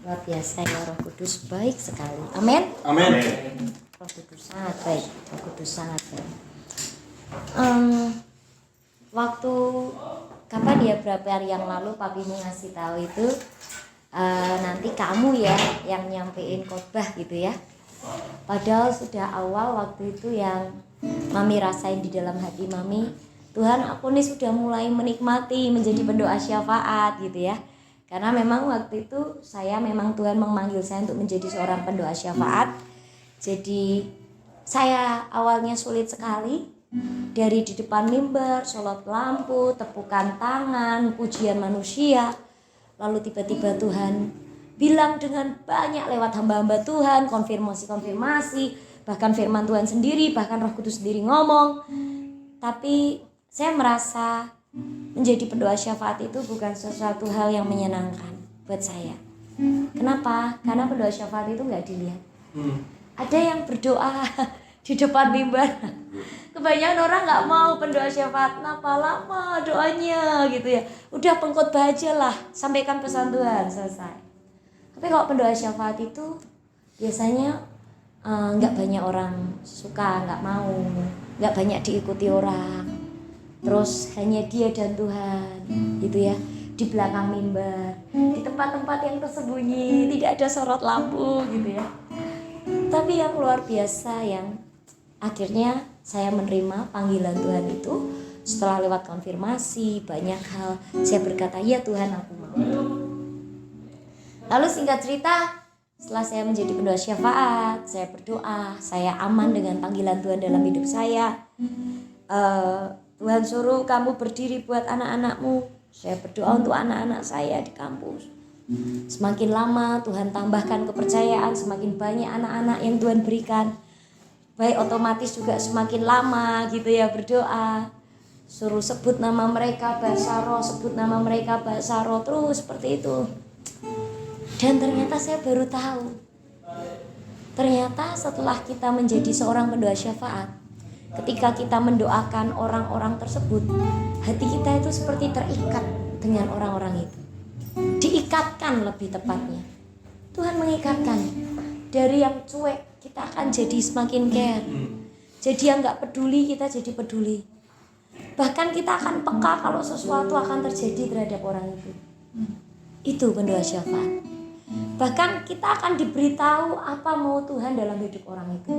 Luar biasa ya, Roh Kudus baik sekali. Amin. Amin. Roh Kudus sangat baik. Roh Kudus sangat baik. Waktu kapan ya, berapa hari yang lalu papimu ngasih tahu itu nanti kamu ya yang nyampein khotbah gitu ya. Padahal sudah awal waktu itu yang Mami rasain di dalam hati Mami, Tuhan aku nih sudah mulai menikmati menjadi pendoa syafaat gitu ya. Karena memang waktu itu saya memang Tuhan memanggil saya untuk menjadi seorang pendoa syafaat. Jadi saya awalnya sulit sekali, dari di depan mimbar, sholat lampu, tepukan tangan, pujian manusia. Lalu tiba-tiba Tuhan bilang dengan banyak lewat hamba-hamba Tuhan, konfirmasi, bahkan firman Tuhan sendiri, bahkan Roh Kudus sendiri ngomong. Tapi saya merasa menjadi pendoa syafaat itu bukan sesuatu hal yang menyenangkan buat saya. Kenapa? Karena pendoa syafaat itu nggak dilihat. Ada yang berdoa di depan mimbar. Kebanyakan orang nggak mau pendoa syafaat. Kenapa lama doanya gitu ya? Udah pengkhotbah aja lah, sampaikan pesan Tuhan, selesai. Tapi kalau pendoa syafaat itu biasanya nggak banyak orang suka, nggak mau, nggak banyak diikuti orang. Terus hanya dia dan Tuhan gitu ya, di belakang mimbar, di tempat-tempat yang tersembunyi, tidak ada sorot lampu gitu ya. Tapi yang luar biasa yang akhirnya saya menerima panggilan Tuhan itu setelah lewat konfirmasi banyak hal, saya berkata ya Tuhan aku mau. Lalu singkat cerita, setelah saya menjadi pendoa syafaat, saya berdoa, saya aman dengan panggilan Tuhan dalam hidup saya. Tuhan suruh kamu berdiri buat anak-anakmu. Saya berdoa untuk anak-anak saya di kampus. Semakin lama Tuhan tambahkan kepercayaan, semakin banyak anak-anak yang Tuhan berikan. Baik otomatis juga semakin lama gitu ya berdoa. Suruh sebut nama mereka bahasa roh, sebut nama mereka bahasa roh, terus seperti itu. Dan ternyata saya baru tahu. Ternyata setelah kita menjadi seorang pendoa syafaat, ketika kita mendoakan orang-orang tersebut, hati kita itu seperti terikat dengan orang-orang itu. Diikatkan lebih tepatnya. Tuhan mengikatkan. Dari yang cuek kita akan jadi semakin care. Jadi yang gak peduli kita jadi peduli. Bahkan kita akan peka kalau sesuatu akan terjadi terhadap orang itu. Itu pendoa syafaat. Bahkan kita akan diberitahu apa mau Tuhan dalam hidup orang itu.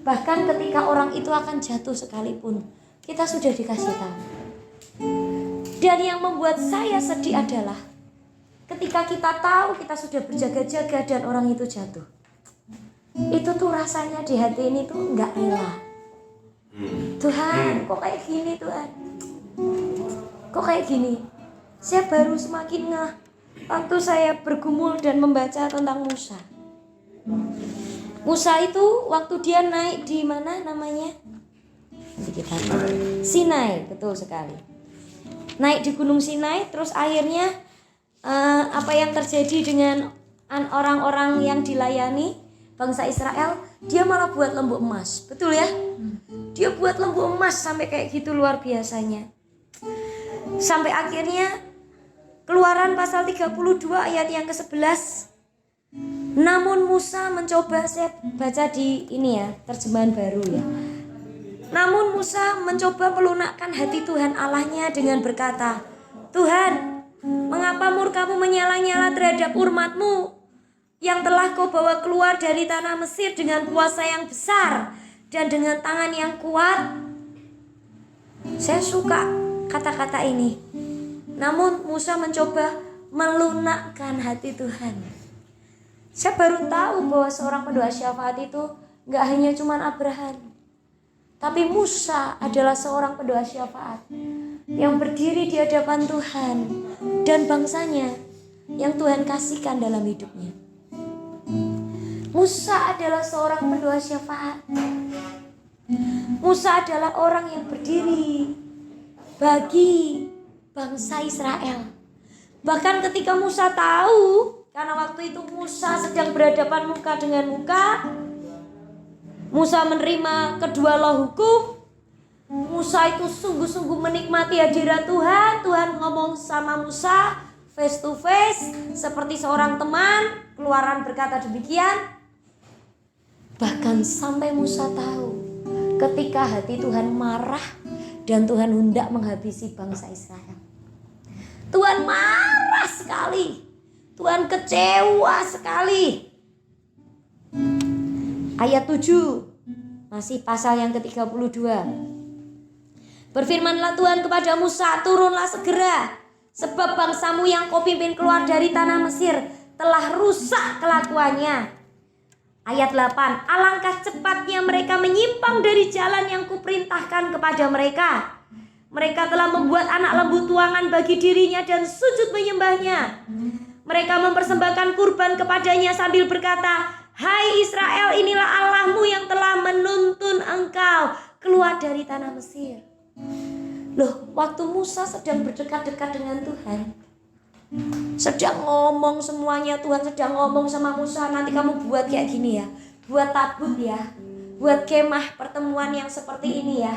Bahkan ketika orang itu akan jatuh sekalipun, kita sudah dikasih tahu. Dan yang membuat saya sedih adalah ketika kita tahu kita sudah berjaga-jaga dan orang itu jatuh. Itu tuh rasanya di hati ini tuh gak rela. Tuhan, kok kayak gini Tuhan? Kok kayak gini? Saya baru semakin ngeh waktu saya bergumul dan membaca tentang Musa. Musa itu waktu dia naik di mana namanya? Sinai, betul sekali. Naik di Gunung Sinai, terus akhirnya apa yang terjadi dengan orang-orang yang dilayani bangsa Israel? Dia malah buat lembu emas, betul ya? Dia buat lembu emas sampai kayak gitu luar biasanya. Sampai akhirnya Keluaran pasal 32 ayat yang ke-11. Namun Musa mencoba, saya baca di ini ya, terjemahan baru ya. Namun Musa mencoba melunakkan hati Tuhan Allahnya dengan berkata, Tuhan, mengapa murkamu menyala-nyala terhadap umatmu yang telah kau bawa keluar dari tanah Mesir dengan kuasa yang besar dan dengan tangan yang kuat? Saya suka kata-kata ini. Namun Musa mencoba melunakkan hati Tuhan. Saya baru tahu bahwa seorang pendoa syafaat itu gak hanya cuma Abraham, tapi Musa adalah seorang pendoa syafaat yang berdiri di hadapan Tuhan dan bangsanya yang Tuhan kasihkan dalam hidupnya. Musa adalah seorang pendoa syafaat. Musa adalah orang yang berdiri bagi bangsa Israel. Bahkan ketika Musa tahu, karena waktu itu Musa sedang berhadapan muka dengan muka, Musa menerima kedua loh hukum. Musa itu sungguh-sungguh menikmati hadirat Tuhan. Tuhan ngomong sama Musa, face to face seperti seorang teman. Keluaran berkata demikian. Bahkan sampai Musa tahu ketika hati Tuhan marah dan Tuhan hendak menghabisi bangsa Israel. Tuhan marah sekali. Tuhan kecewa sekali. Ayat 7, masih pasal yang ke-32. Berfirmanlah Tuhan kepada Musa, turunlah segera, sebab bangsamu yang kau pimpin keluar dari tanah Mesir telah rusak kelakuannya. Ayat 8, alangkah cepatnya mereka menyimpang dari jalan yang kuperintahkan kepada mereka. Mereka telah membuat anak lembu tuangan bagi dirinya dan sujud menyembahnya. Mereka mempersembahkan kurban kepadanya sambil berkata, hai Israel, inilah Allahmu yang telah menuntun engkau keluar dari tanah Mesir. Loh, waktu Musa sedang berdekat-dekat dengan Tuhan, sedang ngomong semuanya, Tuhan sedang ngomong sama Musa, nanti kamu buat kayak gini ya, buat tabut ya, buat kemah pertemuan yang seperti ini ya.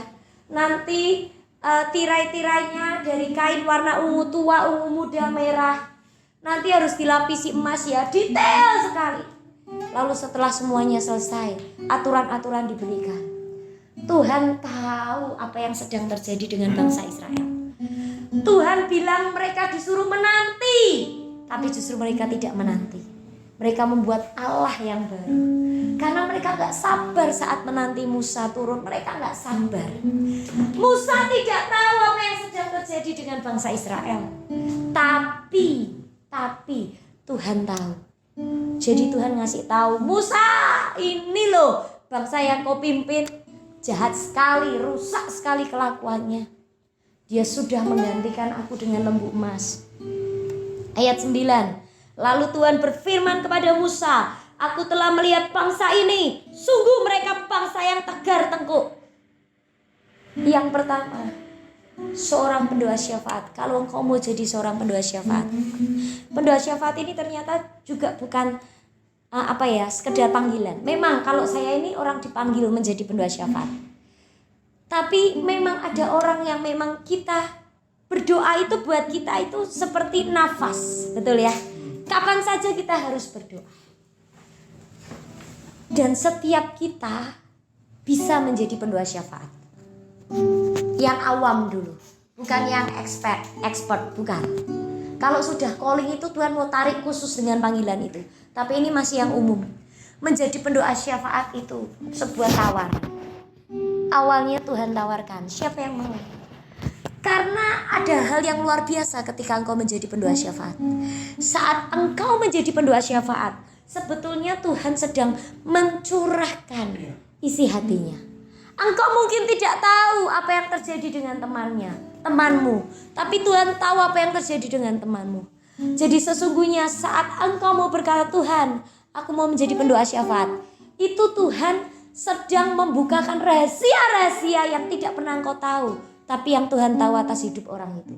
Nanti tirai-tirainya dari kain warna ungu tua, ungu muda, merah. Nanti harus dilapisi emas ya, detail sekali. Lalu setelah semuanya selesai, aturan-aturan diberikan. Tuhan tahu apa yang sedang terjadi dengan bangsa Israel. Tuhan bilang mereka disuruh menanti, tapi justru mereka tidak menanti. Mereka membuat Allah yang baru. Karena mereka gak sabar saat menanti Musa turun. Mereka gak sabar. Musa tidak tahu apa yang sedang terjadi dengan bangsa Israel. Tapi Tuhan tahu. Jadi Tuhan ngasih tahu, Musa, ini loh bangsa yang kau pimpin jahat sekali, rusak sekali kelakuannya. Dia sudah menggantikan aku dengan lembu emas. Ayat 9. Lalu Tuhan berfirman kepada Musa, aku telah melihat bangsa ini, sungguh mereka bangsa yang tegar tengkuk. Yang pertama, seorang pendoa syafaat. Kalau engkau mau jadi seorang pendoa syafaat, pendoa syafaat ini ternyata juga bukan sekedar panggilan. Memang kalau saya ini orang dipanggil menjadi pendoa syafaat, tapi memang ada orang yang memang kita berdoa itu buat kita itu seperti nafas, betul ya? Kapan saja kita harus berdoa. Dan setiap kita bisa menjadi pendoa syafaat. Yang awam dulu, bukan yang expert, bukan. Kalau sudah calling itu Tuhan mau tarik khusus dengan panggilan itu. Tapi ini masih yang umum. Menjadi pendoa syafaat itu sebuah tawaran. Awalnya Tuhan tawarkan, siapa yang mau? Karena ada hal yang luar biasa ketika engkau menjadi pendoa syafaat. Saat engkau menjadi pendoa syafaat, sebetulnya Tuhan sedang mencurahkan isi hatinya. Engkau mungkin tidak tahu apa yang terjadi dengan temanmu, tapi Tuhan tahu apa yang terjadi dengan temanmu. Jadi sesungguhnya saat engkau mau berkata, Tuhan, aku mau menjadi pendoa syafaat, itu Tuhan sedang membukakan rahasia-rahasia yang tidak pernah engkau tahu, tapi yang Tuhan tahu atas hidup orang itu.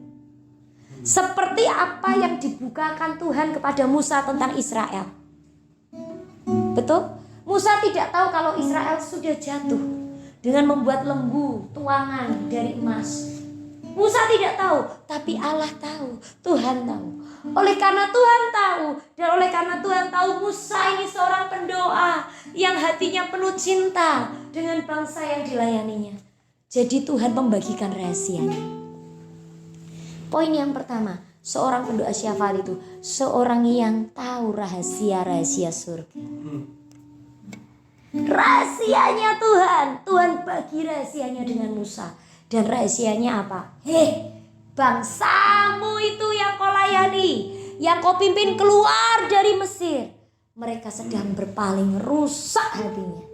Seperti apa yang dibukakan Tuhan kepada Musa tentang Israel. Betul? Musa tidak tahu kalau Israel sudah jatuh dengan membuat lembu tuangan dari emas. Musa tidak tahu, tapi Allah tahu, Tuhan tahu. Oleh karena Tuhan tahu, dan oleh karena Tuhan tahu Musa ini seorang pendoa yang hatinya penuh cinta dengan bangsa yang dilayaninya. Jadi Tuhan membagikan rahasianya. Poin yang pertama, seorang pendoa syafaat itu seorang yang tahu rahasia-rahasia surga. Rahasianya Tuhan bagi rahasianya dengan Musa. Dan rahasianya apa? Bangsamu itu yang kau layani, yang kau pimpin keluar dari Mesir, mereka sedang berpaling, rusak hatinya.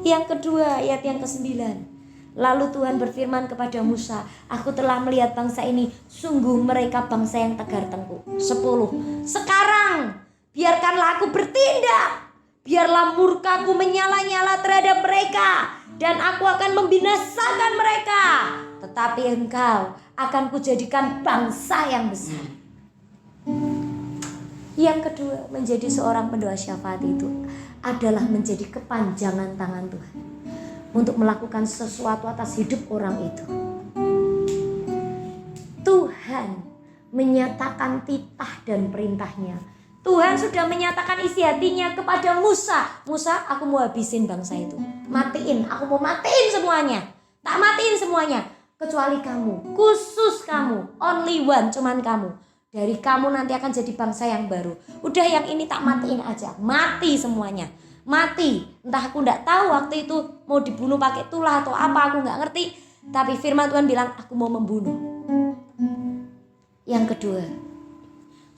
Yang kedua, ayat yang ke-9. Lalu Tuhan berfirman kepada Musa, aku telah melihat bangsa ini, sungguh mereka bangsa yang tegar tengkuk. 10. Sekarang biarkanlah aku bertindak, biarlah murkaku menyala-nyala terhadap mereka, dan aku akan membinasakan mereka. Tetapi engkau akan kujadikan bangsa yang besar. Yang kedua, menjadi seorang pendoa syafaat itu adalah menjadi kepanjangan tangan Tuhan untuk melakukan sesuatu atas hidup orang itu. Tuhan menyatakan titah dan perintahnya. Tuhan sudah menyatakan isi hatinya kepada Musa. Musa, aku mau habisin bangsa itu. Matiin, aku mau matiin semuanya. Tak matiin semuanya. Kecuali kamu, khusus kamu, only one, cuman kamu. Dari kamu nanti akan jadi bangsa yang baru. Udah yang ini tak matiin aja, mati semuanya. Mati, entah aku gak tahu waktu itu mau dibunuh pakai tulah atau apa, aku gak ngerti. Tapi firman Tuhan bilang, aku mau membunuh. Yang kedua,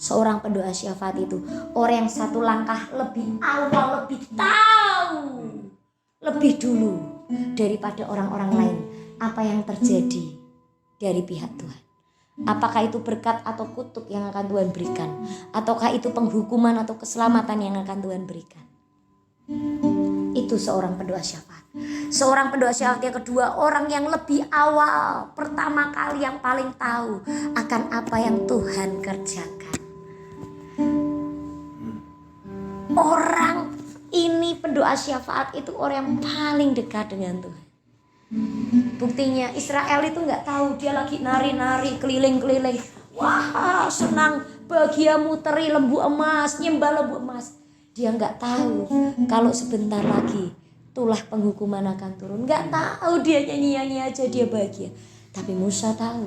seorang pendoa syafaat itu orang yang satu langkah lebih awal, lebih tahu, lebih dulu daripada orang-orang lain apa yang terjadi dari pihak Tuhan. Apakah itu berkat atau kutuk yang akan Tuhan berikan, ataukah itu penghukuman atau keselamatan yang akan Tuhan berikan. Itu seorang pendoa syafaat. Seorang pendoa syafaat yang kedua, orang yang lebih awal, pertama kali yang paling tahu akan apa yang Tuhan kerjakan. Orang ini pendoa syafaat itu orang yang paling dekat dengan Tuhan. Buktinya Israel itu gak tahu, dia lagi nari-nari keliling-keliling. Wah, senang, bahagia, muteri lembu emas, nyembah lembu emas. Dia gak tahu kalau sebentar lagi tulah penghukuman akan turun. Gak tahu, dia nyanyi-nyanyi aja, dia bahagia. Tapi Musa tahu,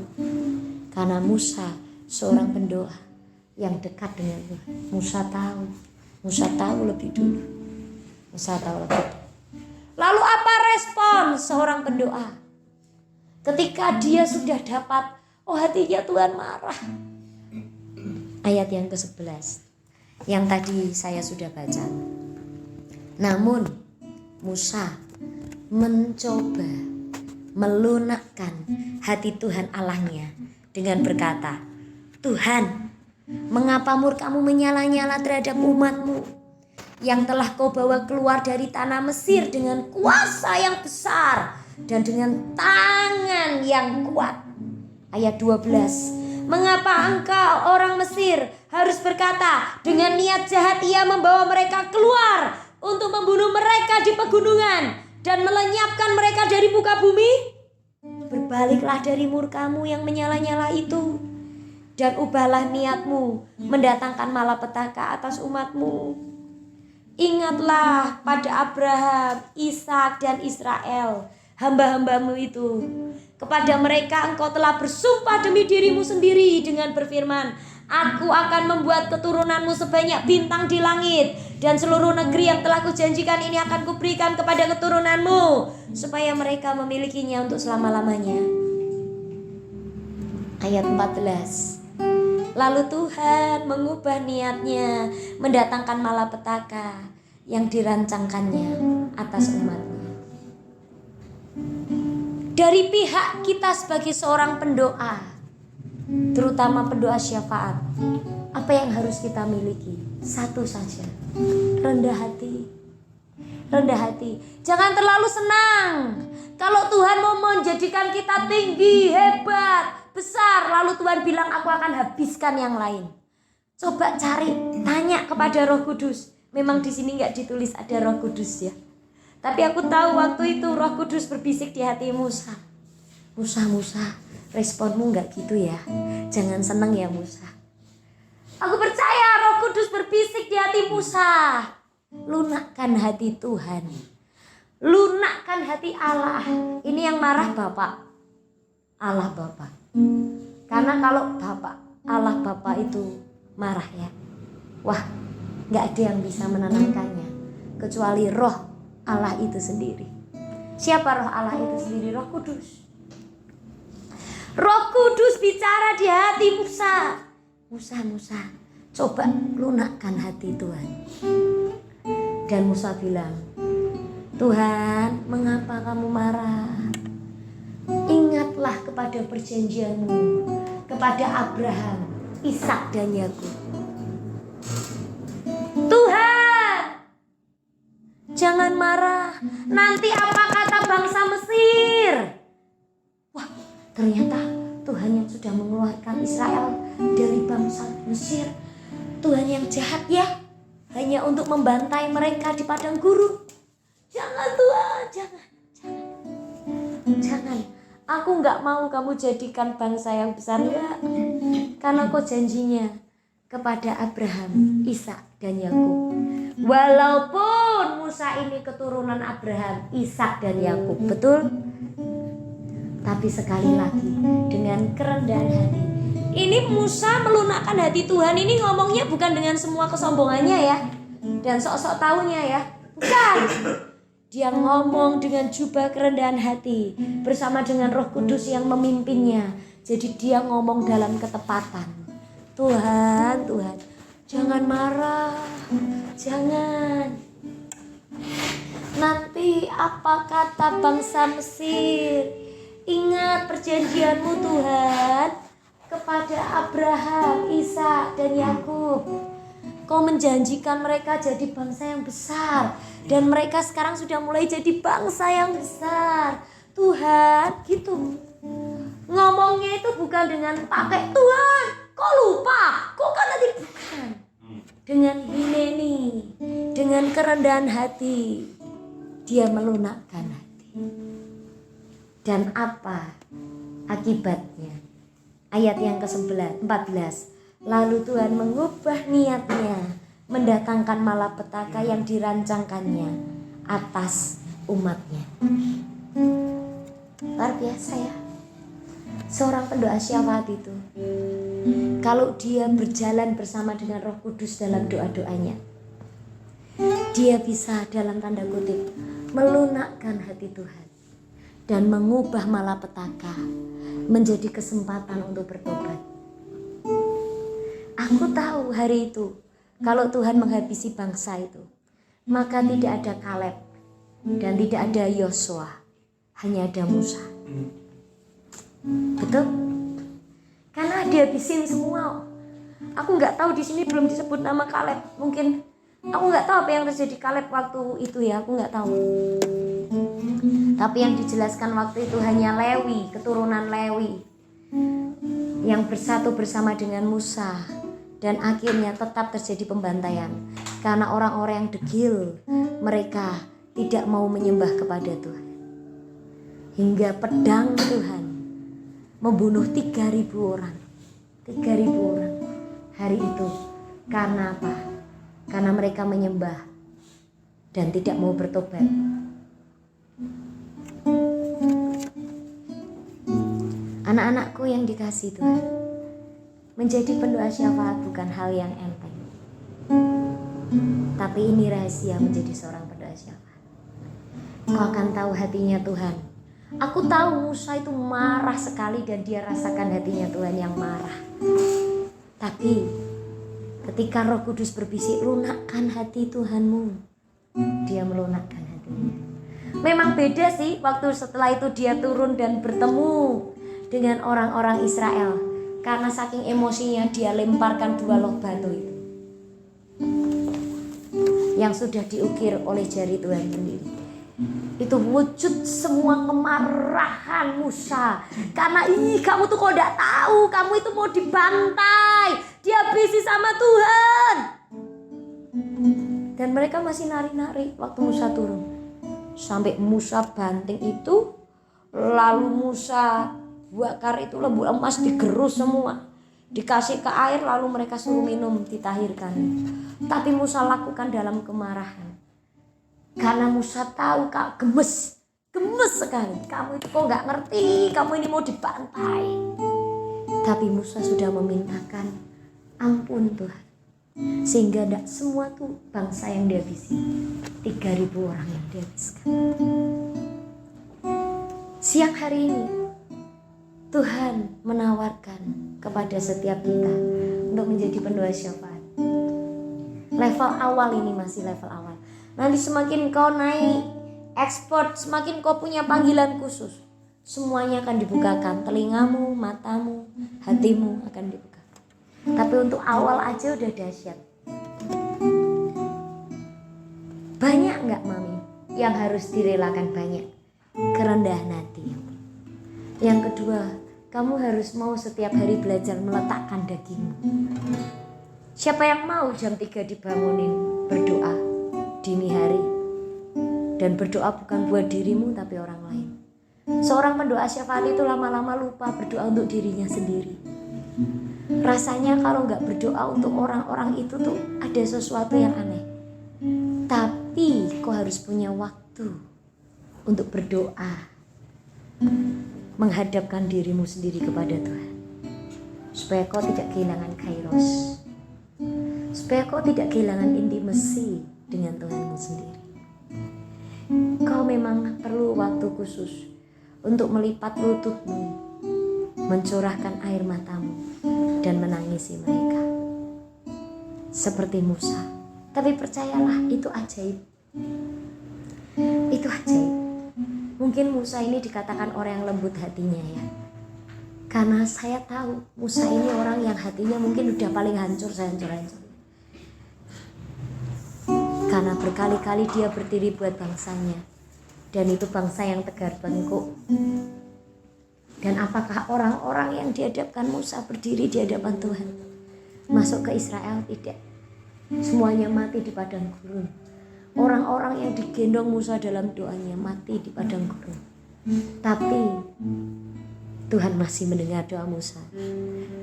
karena Musa seorang pendoa yang dekat dengan Tuhan. Musa tahu lebih dulu. Musa tahu lebih dulu. Lalu apa respon seorang pendoa ketika dia sudah dapat, oh hatinya Tuhan marah. Ayat yang ke-11 yang tadi saya sudah baca. Namun Musa mencoba melunakkan hati Tuhan Allahnya dengan berkata, Tuhan, mengapa murkamu menyala-nyala terhadap umatmu yang telah kau bawa keluar dari tanah Mesir dengan kuasa yang besar dan dengan tangan yang kuat. Ayat 12. Mengapa engkau orang Mesir harus berkata, dengan niat jahat ia membawa mereka keluar untuk membunuh mereka di pegunungan dan melenyapkan mereka dari muka bumi? Berbaliklah dari murkamu yang menyala-nyala itu, dan ubahlah niatmu mendatangkan malapetaka atas umatmu. Ingatlah pada Abraham, Ishak dan Israel, hamba-hambamu itu. Kepada mereka engkau telah bersumpah demi dirimu sendiri dengan berfirman, aku akan membuat keturunanmu sebanyak bintang di langit, dan seluruh negeri yang telah kujanjikan ini akan kuberikan kepada keturunanmu, supaya mereka memilikinya untuk selama-lamanya. Ayat 14. Lalu Tuhan mengubah niatnya mendatangkan malapetaka yang dirancangkannya atas umatnya. Dari pihak kita sebagai seorang pendoa, terutama pendoa syafaat, apa yang harus kita miliki? Satu saja, rendah hati. Rendah hati. Jangan terlalu senang kalau Tuhan mau menjadikan kita tinggi, hebat, besar, lalu Tuhan bilang aku akan habiskan yang lain. Coba cari, tanya kepada Roh Kudus. Memang di sini nggak ditulis ada Roh Kudus ya. Tapi aku tahu waktu itu Roh Kudus berbisik di hati Musa. Musa, responmu nggak gitu ya. Jangan senang ya Musa. Aku percaya Roh Kudus berbisik di hati Musa. Lunakkan hati Tuhan. Lunakkan hati Allah. Ini yang marah Bapak. Allah Bapa. Karena kalau Bapak, Allah Bapa itu marah ya, wah, gak ada yang bisa menenangkannya kecuali Roh Allah itu sendiri. Siapa Roh Allah itu sendiri? Roh Kudus. Roh Kudus bicara di hati Musa. Musa, coba lunakkan hati Tuhan. Dan Musa bilang, Tuhan, mengapa kamu marah? Ingatlah kepada perjanjianmu kepada Abraham, Ishak dan Yakub. Tuhan, jangan marah. Nanti apa kata bangsa Mesir? Wah, ternyata Tuhan yang sudah mengeluarkan Israel dari bangsa Mesir, Tuhan yang jahat ya, hanya untuk membantai mereka di padang gurun. Jangan Tuhan, jangan. Aku nggak mau kamu jadikan bangsa yang besar, enggak. Karena kau janjinya kepada Abraham, Ishak dan Yakub. Walaupun Musa ini keturunan Abraham, Ishak dan Yakub, betul? Tapi sekali lagi dengan kerendahan hati. Ini Musa melunakkan hati Tuhan, ini ngomongnya bukan dengan semua kesombongannya ya, dan sok-sok taunya ya, bukan. Dia ngomong dengan jubah kerendahan hati bersama dengan Roh Kudus yang memimpinnya. Jadi dia ngomong dalam ketepatan. Tuhan, Tuhan, jangan marah, jangan. Nanti apa kata bangsa Mesir? Ingat perjanjianmu Tuhan kepada Abraham, Ishak dan Yakub. Kau menjanjikan mereka jadi bangsa yang besar, dan mereka sekarang sudah mulai jadi bangsa yang besar. Tuhan, gitu. Ngomongnya itu bukan dengan pakai Tuhan, kok lupa, kok kan nanti, bukan. Dengan hineni, dengan kerendahan hati, dia melunakkan hati. Dan apa akibatnya? Ayat yang ke-14. Lalu Tuhan mengubah niatnya, mendatangkan malapetaka yang dirancangkannya atas umatnya. Luar biasa ya. Seorang pendoa syafaat itu, kalau dia berjalan bersama dengan Roh Kudus dalam doa-doanya, dia bisa dalam tanda kutip melunakkan hati Tuhan dan mengubah malapetaka menjadi kesempatan untuk bertobat. Aku tahu hari itu kalau Tuhan menghabisi bangsa itu, maka tidak ada Kaleb dan tidak ada Yosua, hanya ada Musa. Betul? Karena dihabisin semua. Aku nggak tahu, di sini belum disebut nama Kaleb. Mungkin aku nggak tahu apa yang terjadi Kaleb waktu itu ya, aku nggak tahu. Tapi yang dijelaskan waktu itu hanya Lewi, keturunan Lewi, yang bersatu bersama dengan Musa. Dan akhirnya tetap terjadi pembantaian karena orang-orang yang degil, mereka tidak mau menyembah kepada Tuhan. Hingga pedang Tuhan membunuh 3.000 orang. 3.000 orang hari itu. Karena apa? Karena mereka menyembah dan tidak mau bertobat. Anak-anakku yang dikasihi Tuhan, menjadi pendoa syafaat bukan hal yang enteng. Tapi ini rahasia menjadi seorang pendoa syafaat. Kau akan tahu hatinya Tuhan. Aku tahu Musa itu marah sekali dan dia rasakan hatinya Tuhan yang marah. Tapi ketika Roh Kudus berbisik, lunakkan hati Tuhanmu, dia melunakkan hatinya. Memang beda sih waktu setelah itu dia turun dan bertemu dengan orang-orang Israel. Karena saking emosinya dia lemparkan 2 loh batu itu, yang sudah diukir oleh jari Tuhan sendiri. Itu wujud semua kemarahan Musa. Karena kamu tuh kok gak tahu, kamu itu mau dibantai, dihabisi sama Tuhan. Dan mereka masih nari-nari waktu Musa turun. Sampai Musa banting itu, lalu Musa bakar itu lembu emas, digerus semua, dikasih ke air, lalu mereka suruh minum, ditahirkan. Tapi Musa lakukan dalam kemarahan, karena Musa tahu kak gemes sekali. Kamu itu kok gak ngerti, kamu ini mau dibantai. Tapi Musa sudah memintakan ampun Tuhan, sehingga tidak semua tuh bangsa yang dihabisi, 3.000 orang yang dihabiskan. Siang hari ini Tuhan menawarkan kepada setiap kita untuk menjadi pendoa syafaat. Level awal ini masih level awal. Nanti semakin kau naik ekspor, semakin kau punya panggilan khusus, semuanya akan dibukakan. Telingamu, matamu, hatimu akan dibukakan. Tapi untuk awal aja udah dahsyat. Banyak gak mami yang harus direlakan? Banyak. Kerendahan hati. Yang kedua, kamu harus mau setiap hari belajar meletakkan dagingmu. Siapa yang mau jam 3 dibangunin berdoa dini hari? Dan berdoa bukan buat dirimu tapi orang lain. Seorang pendoa syafaat itu lama-lama lupa berdoa untuk dirinya sendiri. Rasanya kalau nggak berdoa untuk orang-orang itu tuh ada sesuatu yang aneh. Tapi kau harus punya waktu untuk berdoa, menghadapkan dirimu sendiri kepada Tuhan, supaya kau tidak kehilangan kairos, supaya kau tidak kehilangan intimasi dengan Tuhanmu sendiri. Kau memang perlu waktu khusus untuk melipat lututmu, mencurahkan air matamu, dan menangisi mereka seperti Musa. Tapi percayalah, itu ajaib. Itu ajaib. Mungkin Musa ini dikatakan orang yang lembut hatinya ya, karena saya tahu Musa ini orang yang hatinya mungkin udah paling hancur sehancur-hancur. Karena berkali-kali dia berdiri buat bangsanya, dan itu bangsa yang tegar bengkok. Dan apakah orang-orang yang dihadapkan Musa berdiri di hadapan Tuhan masuk ke Israel? Tidak. Semuanya mati di padang gurun. Orang-orang yang digendong Musa dalam doanya mati di padang gurun. Tapi Tuhan masih mendengar doa Musa.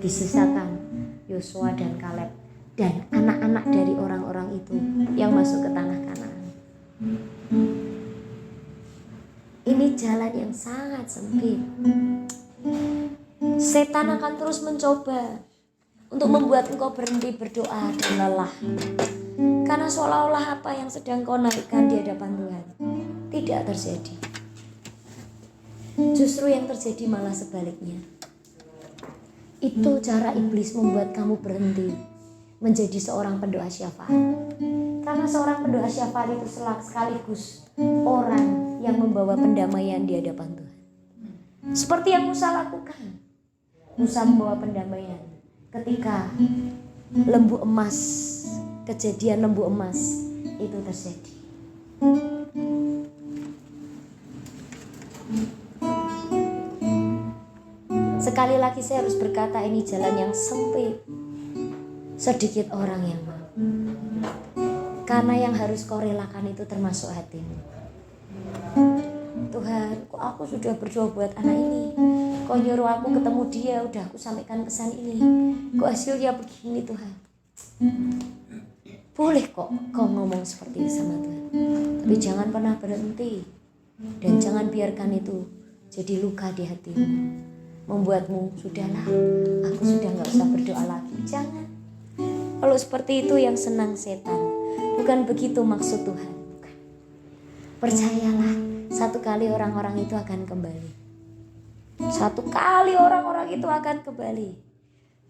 Disisakan Yosua dan Kaleb dan anak-anak dari orang-orang itu yang masuk ke tanah Kanaan. Ini jalan yang sangat sempit. Setan akan terus mencoba untuk membuat engkau berhenti berdoa dan lelah. Karena seolah-olah apa yang sedang kau naikkan di hadapan Tuhan tidak terjadi. Justru yang terjadi malah sebaliknya. Itu cara iblis membuat kamu berhenti menjadi seorang pendoa syafaat. Karena seorang pendoa syafaat itu sekaligus orang yang membawa pendamaian di hadapan Tuhan. Seperti yang Musa lakukan. Musa membawa pendamaian ketika lembu emas, kejadian lembu emas itu terjadi. Sekali lagi saya harus berkata, ini jalan yang sempit. Sedikit orang yang mau. Karena yang harus kau relakan itu termasuk hatimu. Tuhan, kok aku sudah berdoa buat anak ini, kau nyuruh aku ketemu dia, udah aku sampaikan pesan ini, kok hasilnya begini Tuhan. Boleh kok kau ngomong seperti itu sama Tuhan, tapi jangan pernah berhenti. Dan jangan biarkan itu jadi luka di hatimu, membuatmu sudahlah, aku sudah gak usah berdoa lagi. Jangan. Kalau seperti itu yang senang setan. Bukan begitu maksud Tuhan. Bukan. Percayalah, satu kali orang-orang itu akan kembali. Satu kali orang-orang itu akan kembali.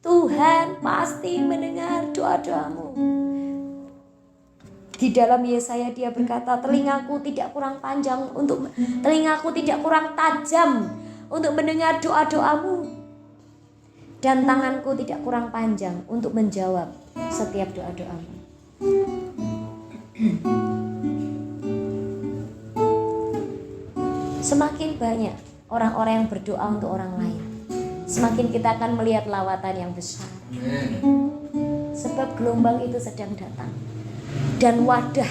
Tuhan pasti mendengar doa-doamu. Di dalam Yesaya dia berkata, telingaku tidak kurang tajam untuk mendengar doa-doamu, dan tanganku tidak kurang panjang untuk menjawab setiap doa-doamu. Semakin banyak orang-orang yang berdoa untuk orang lain, semakin kita akan melihat lawatan yang besar. Sebab gelombang itu sedang datang. Dan wadah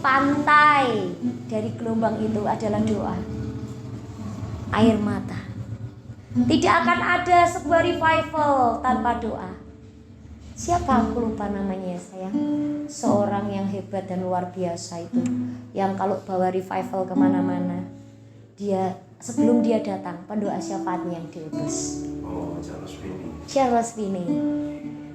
pantai dari gelombang itu adalah doa, air mata. Tidak akan ada sebuah revival tanpa doa. Siapa, aku lupa namanya sayang, seorang yang hebat dan luar biasa itu, yang kalau bawa revival kemana-mana, dia sebelum dia datang, pendoa syafaatnya yang diutus. Charles Finney.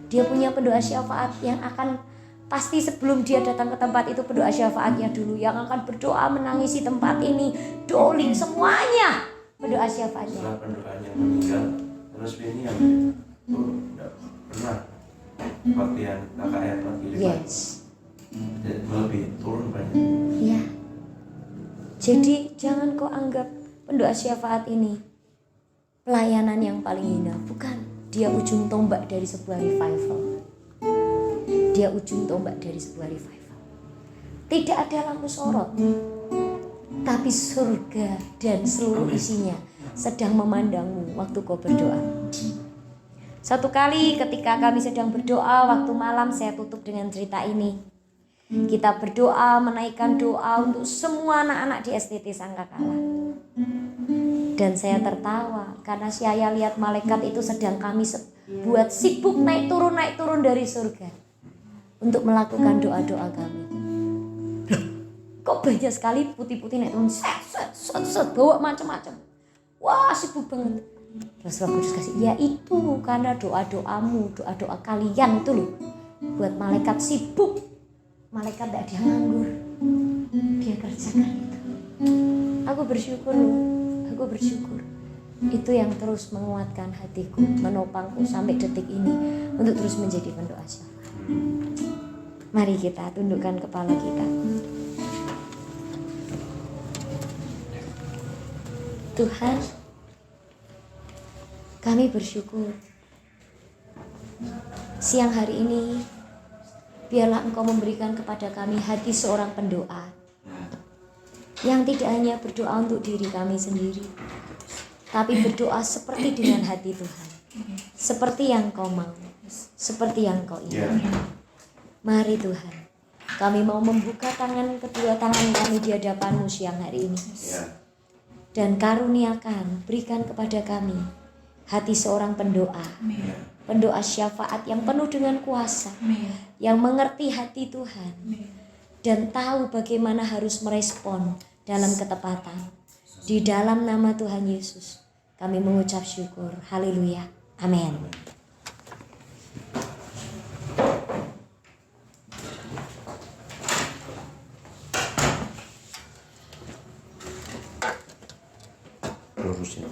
Dia punya pendoa syafaat yang akan pasti sebelum dia datang ke tempat itu, pendoa syafaatnya dulu yang akan berdoa menangisi tempat ini, doling semuanya, pendoa syafaatnya. Setelah pendoanya meninggal, terus ini yang tidak pernah pakaian KKR lagi. Yes. Lebih turun banyak. Iya. Jadi jangan kau anggap pendoa syafaat ini pelayanan yang paling hina. Bukan. Dia ujung tombak dari sebuah revival. Dia ujung tombak dari sebuah revival. Tidak ada lampu sorot, tapi surga dan seluruh isinya sedang memandangmu waktu kau berdoa. Satu kali ketika kami sedang berdoa waktu malam, saya tutup dengan cerita ini. Kita berdoa, menaikkan doa untuk semua anak-anak di STT Sangkakala. Dan saya tertawa karena saya lihat malaikat itu sedang kami buat sibuk naik turun dari surga untuk melakukan doa-doa kami. Kok banyak sekali putih-putih naik turun, set, bawa macam-macam. Wah, sibuk banget. Terus Roh Kudus kasih, ya itu karena doa-doamu, doa-doa kalian itu loh, buat malaikat sibuk. Malaikat tidak dia nganggur, dia kerjakan itu. Aku bersyukur loh, aku bersyukur. Itu yang terus menguatkan hatiku, menopangku sampai detik ini untuk terus menjadi pendoa syafaat. Mari kita tundukkan kepala kita. Tuhan, kami bersyukur siang hari ini biarlah Engkau memberikan kepada kami hati seorang pendoa yang tidak hanya berdoa untuk diri kami sendiri, tapi berdoa seperti dengan hati Tuhan, seperti yang Kau mau, seperti yang Kau ingin. Mari Tuhan, kami mau membuka kedua tangan kami di hadapan-Mu siang hari ini. Dan karuniakan, berikan kepada kami hati seorang pendoa, pendoa syafaat yang penuh dengan kuasa, yang mengerti hati Tuhan, dan tahu bagaimana harus merespon dalam ketepatan. Di dalam nama Tuhan Yesus, kami mengucap syukur. Haleluya. Amin. Lurusin.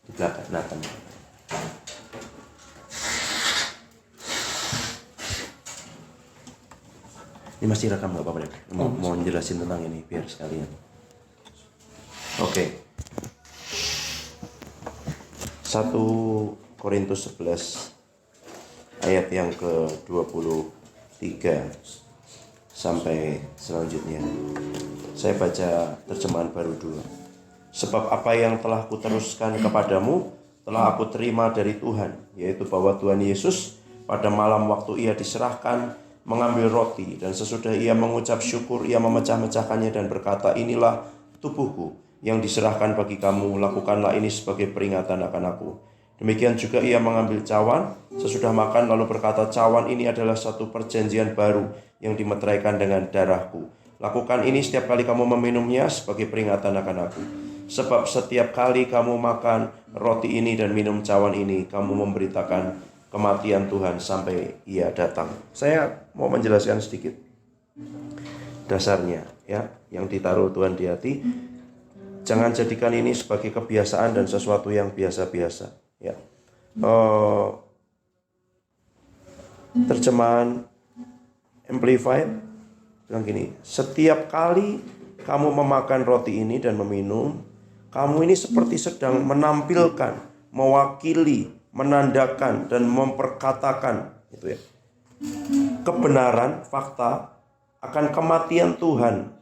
Di belakang. Ini masih rekam nggak apa-apa ya? Mau jelasin tentang ini biar sekalian. Oke. 1 Korintus 11 ayat yang ke-23 sampai selanjutnya. Saya baca terjemahan baru dulu. Sebab apa yang telah kuteruskan kepadamu telah aku terima dari Tuhan, yaitu bahwa Tuhan Yesus pada malam waktu ia diserahkan mengambil roti, dan sesudah ia mengucap syukur, ia memecah-mecahkannya dan berkata, inilah tubuhku yang diserahkan bagi kamu, lakukanlah ini sebagai peringatan akan aku. Demikian juga ia mengambil cawan, sesudah makan lalu berkata, cawan ini adalah satu perjanjian baru yang dimeteraikan dengan darahku. Lakukan ini setiap kali kamu meminumnya sebagai peringatan akan aku. Sebab setiap kali kamu makan roti ini dan minum cawan ini, kamu memberitakan kematian Tuhan sampai ia datang. Saya mau menjelaskan sedikit dasarnya ya, yang ditaruh Tuhan di hati. Jangan jadikan ini sebagai kebiasaan dan sesuatu yang biasa-biasa ya. Terjemahan Amplified bilang gini, setiap kali kamu memakan roti ini dan meminum, kamu ini seperti sedang menampilkan, mewakili, menandakan dan memperkatakan itu ya, kebenaran fakta akan kematian Tuhan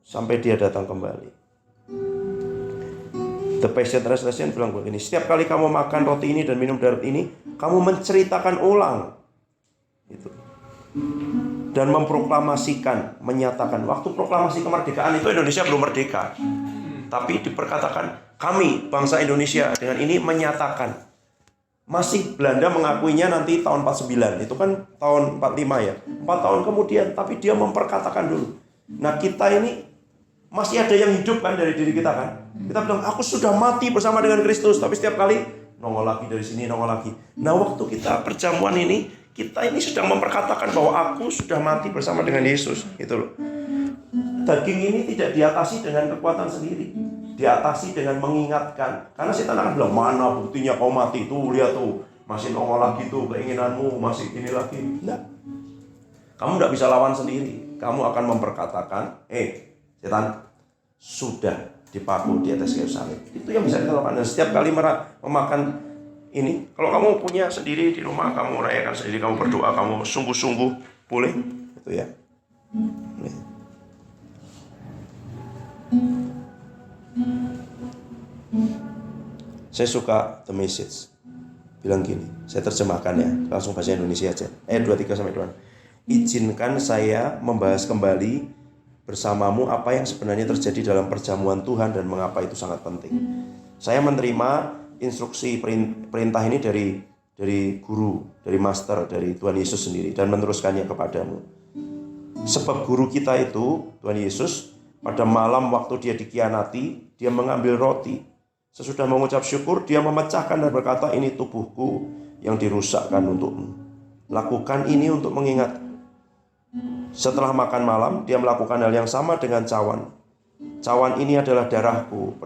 sampai dia datang kembali. The Passion Translation bilang begini, setiap kali kamu makan roti ini dan minum darah ini, kamu menceritakan ulang itu dan memproklamasikan, menyatakan. Waktu proklamasi kemerdekaan itu Indonesia belum merdeka, tapi diperkatakan kami bangsa Indonesia dengan ini menyatakan. Masih Belanda mengakuinya nanti tahun 49, itu kan tahun 45 ya, 4 tahun kemudian, tapi dia memperkatakan dulu. Nah kita ini masih ada yang hidup kan dari diri kita kan. Kita bilang aku sudah mati bersama dengan Kristus, tapi setiap kali nongol lagi dari sini, nongol lagi. Nah waktu kita perjamuan ini, kita ini sedang memperkatakan bahwa aku sudah mati bersama dengan Yesus, gitu loh. Daging ini tidak diatasi dengan kekuatan sendiri, diatasi dengan mengingatkan. Karena setan akan bilang, mana buktinya kau mati, tuh lihat tuh, masih nongol lagi tuh keinginanmu, masih ini lagi. Enggak. Kamu tidak bisa lawan sendiri. Kamu akan memperkatakan, setan sudah dipaku di atas kayu salib. Itu yang bisa kita lakukan. Dan setiap kali memakan ini. Kalau kamu punya sendiri di rumah, kamu rayakan sendiri, kamu berdoa, kamu sungguh-sungguh, boleh, gitu ya. Boleh. Saya suka The Message. Bilang gini, saya terjemahkan ya, langsung bahasa Indonesia aja. Ayat 23 sampai 2. Izinkan saya membahas kembali bersamamu apa yang sebenarnya terjadi dalam perjamuan Tuhan dan mengapa itu sangat penting. Saya menerima instruksi perintah ini dari guru, dari master, dari Tuhan Yesus sendiri dan meneruskannya kepadamu. Sebab guru kita itu, Tuhan Yesus, pada malam waktu dia dikhianati, dia mengambil roti. Sesudah mengucap syukur, dia memecahkan dan berkata, ini tubuhku yang dirusakkan untukmu. Lakukan ini untuk mengingat. Setelah makan malam, dia melakukan hal yang sama dengan cawan. Cawan ini adalah darahku,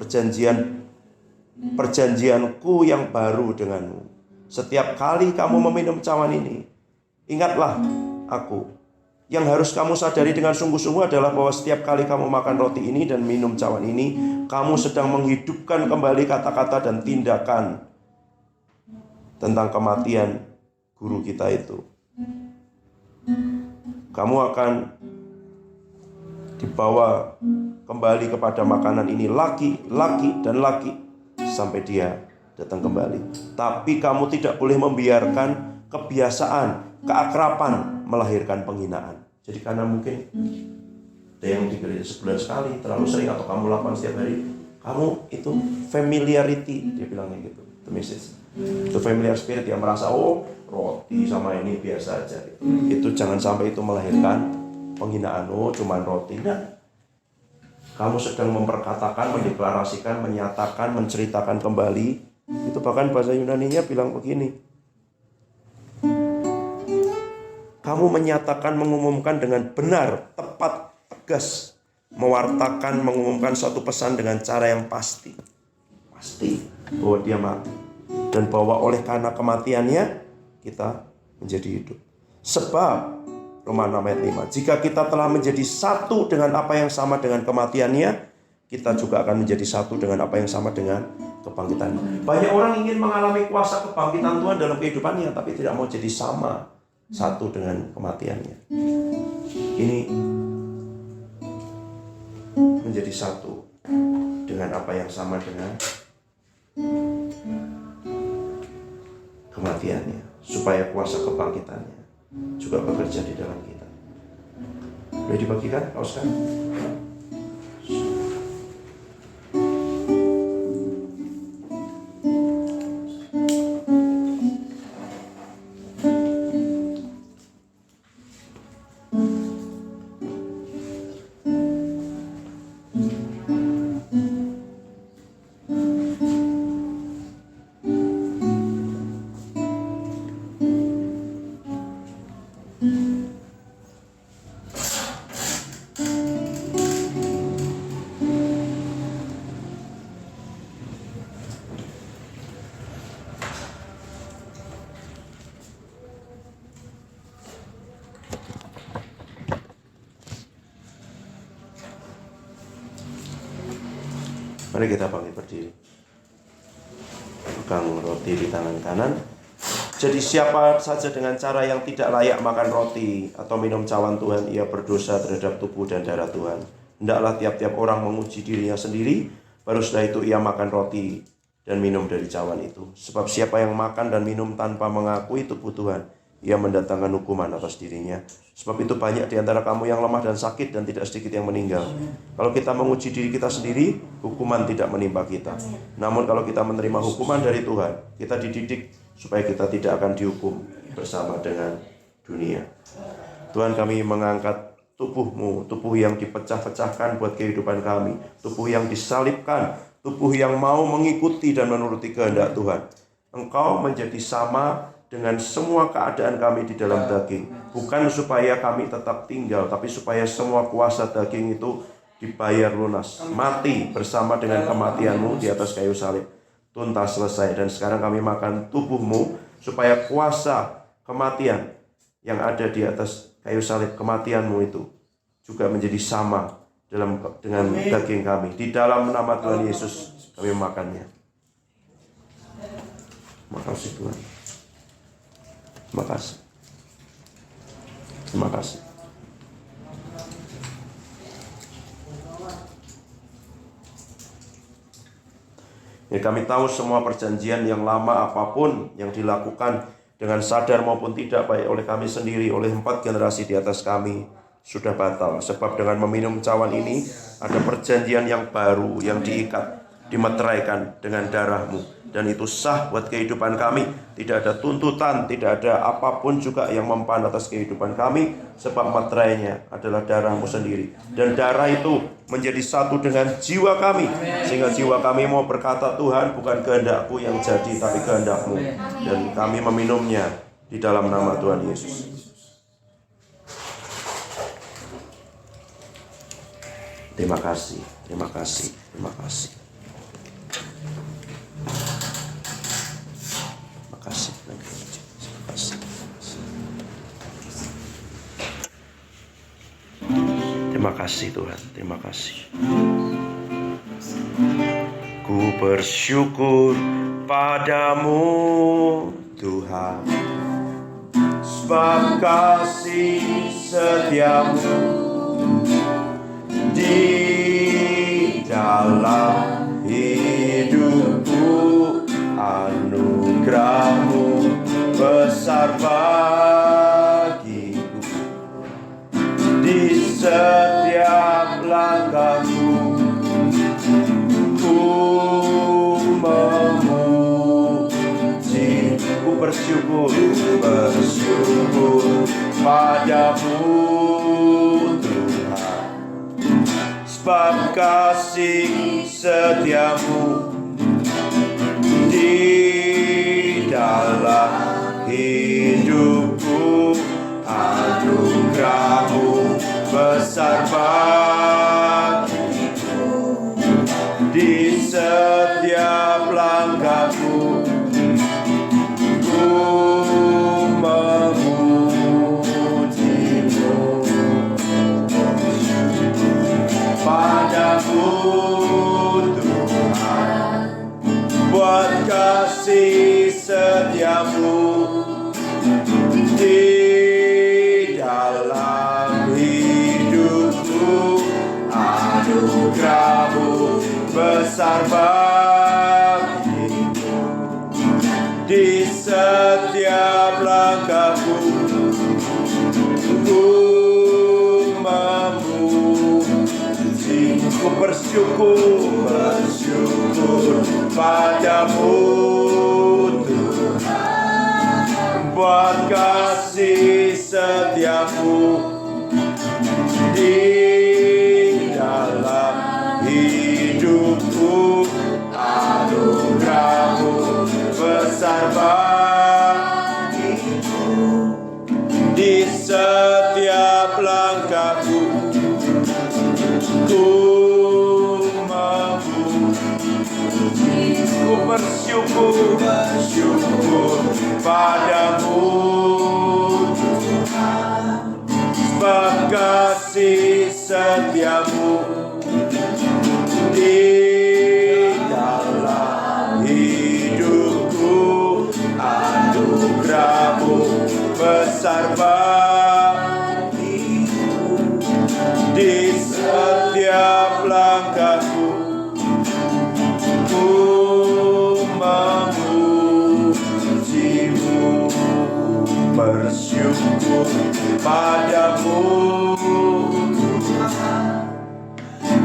perjanjianku yang baru denganmu. Setiap kali kamu meminum cawan ini, ingatlah aku. Yang harus kamu sadari dengan sungguh-sungguh adalah bahwa setiap kali kamu makan roti ini dan minum cawan ini, kamu sedang menghidupkan kembali kata-kata dan tindakan tentang kematian guru kita itu. Kamu akan dibawa kembali kepada makanan ini lagi sampai dia datang kembali. Tapi kamu tidak boleh membiarkan kebiasaan, keakraban melahirkan penghinaan. Jadi karena mungkin ada yang di gereja sebulan sekali, terlalu sering, atau kamu lakukan setiap hari, kamu itu familiarity, dia bilangnya gitu, the message. Itu familiar spirit yang merasa, oh roti sama ini biasa aja. Itu jangan sampai itu melahirkan penghinaan, oh cuman roti. Nah, kamu sedang memperkatakan, mendeklarasikan, menyatakan, menceritakan kembali. Itu bahkan bahasa Yunaninya bilang begini. Kamu menyatakan, mengumumkan dengan benar, tepat, tegas. Mewartakan, mengumumkan suatu pesan dengan cara yang pasti. Pasti bahwa dia mati. Dan bahwa oleh karena kematiannya, kita menjadi hidup. Sebab, Roma 6 ayat 5, jika kita telah menjadi satu dengan apa yang sama dengan kematiannya, kita juga akan menjadi satu dengan apa yang sama dengan kebangkitannya. Banyak orang ingin mengalami kuasa kebangkitan Tuhan dalam kehidupannya, tapi tidak mau jadi sama satu dengan kematiannya. Ini menjadi satu dengan apa yang sama dengan kematiannya, supaya kuasa kebangkitannya juga bekerja di dalam kita. Boleh dibagikan, Pak Oscar? Mari kita bangkit berdiri. Pegang roti di tangan kanan. Jadi siapa saja dengan cara yang tidak layak makan roti atau minum cawan Tuhan, ia berdosa terhadap tubuh dan darah Tuhan. Hendaklah tiap-tiap orang menguji dirinya sendiri, baru setelah itu ia makan roti dan minum dari cawan itu. Sebab siapa yang makan dan minum tanpa mengakui tubuh Tuhan, ia mendatangkan hukuman atas dirinya. Sebab itu banyak di antara kamu yang lemah dan sakit, dan tidak sedikit yang meninggal. Kalau kita menguji diri kita sendiri, hukuman tidak menimpa kita. Namun kalau kita menerima hukuman dari Tuhan, kita dididik supaya kita tidak akan dihukum bersama dengan dunia. Tuhan, kami mengangkat tubuh-Mu, tubuh yang dipecah-pecahkan buat kehidupan kami, tubuh yang disalibkan, tubuh yang mau mengikuti dan menuruti kehendak Tuhan. Engkau menjadi sama dengan semua keadaan kami di dalam daging. Bukan supaya kami tetap tinggal, tapi supaya semua kuasa daging itu dibayar lunas. Mati bersama dengan kematian-Mu di atas kayu salib. Tuntas, selesai. Dan sekarang kami makan tubuh-Mu, supaya kuasa kematian yang ada di atas kayu salib, kematian-Mu itu juga menjadi sama dengan daging kami. Di dalam nama Tuhan Yesus kami makannya. Makasih Tuhan. Terima kasih. Terima kasih. Ya, kami tahu semua perjanjian yang lama apapun yang dilakukan dengan sadar maupun tidak, baik oleh kami sendiri, oleh 4 generasi di atas kami, sudah batal. Sebab dengan meminum cawan ini ada perjanjian yang baru yang diikat, dimeteraikan dengan darah-Mu. Dan itu sah buat kehidupan kami. Tidak ada tuntutan, tidak ada apapun juga yang mempan atas kehidupan kami. Sebab meterainya adalah darah-Mu sendiri. Dan darah itu menjadi satu dengan jiwa kami. Sehingga jiwa kami mau berkata, Tuhan, bukan kehendak-Ku yang jadi, tapi kehendak-Mu. Dan kami meminumnya di dalam nama Tuhan Yesus. Terima kasih, terima kasih, terima kasih. Terima kasih Tuhan, terima kasih. Ku bersyukur padamu Tuhan, sebab kasih setiamu di dalam hidupku, anugerah-Mu besar bagiku. Di setiap langkahku ku memuji, ku bersyukur padamu Tuhan, sebab kasih setiamu di dalam hidupku, anugerah-Mu besar bagiku. Di setiap langkahku ku memuji-Mu. Padamu Tuhan, buat kasih setiamu di dalam hidupku, anugerah-Mu besar bagiku. Di setiap langkahku ku memuji, ku bersyukur padamu Tuhan, buat kasih setiamu di dalam hidupku, anugerah-Mu besar bagiku. Di setiap langkahku ku memuji, ku bersyukur padamu Tuhan, sebab kasih setiamu di dalam hidupku, anugerah-Mu besar bagiku. Di setiap langkahku ku memuji-Mu, bersyukur padamu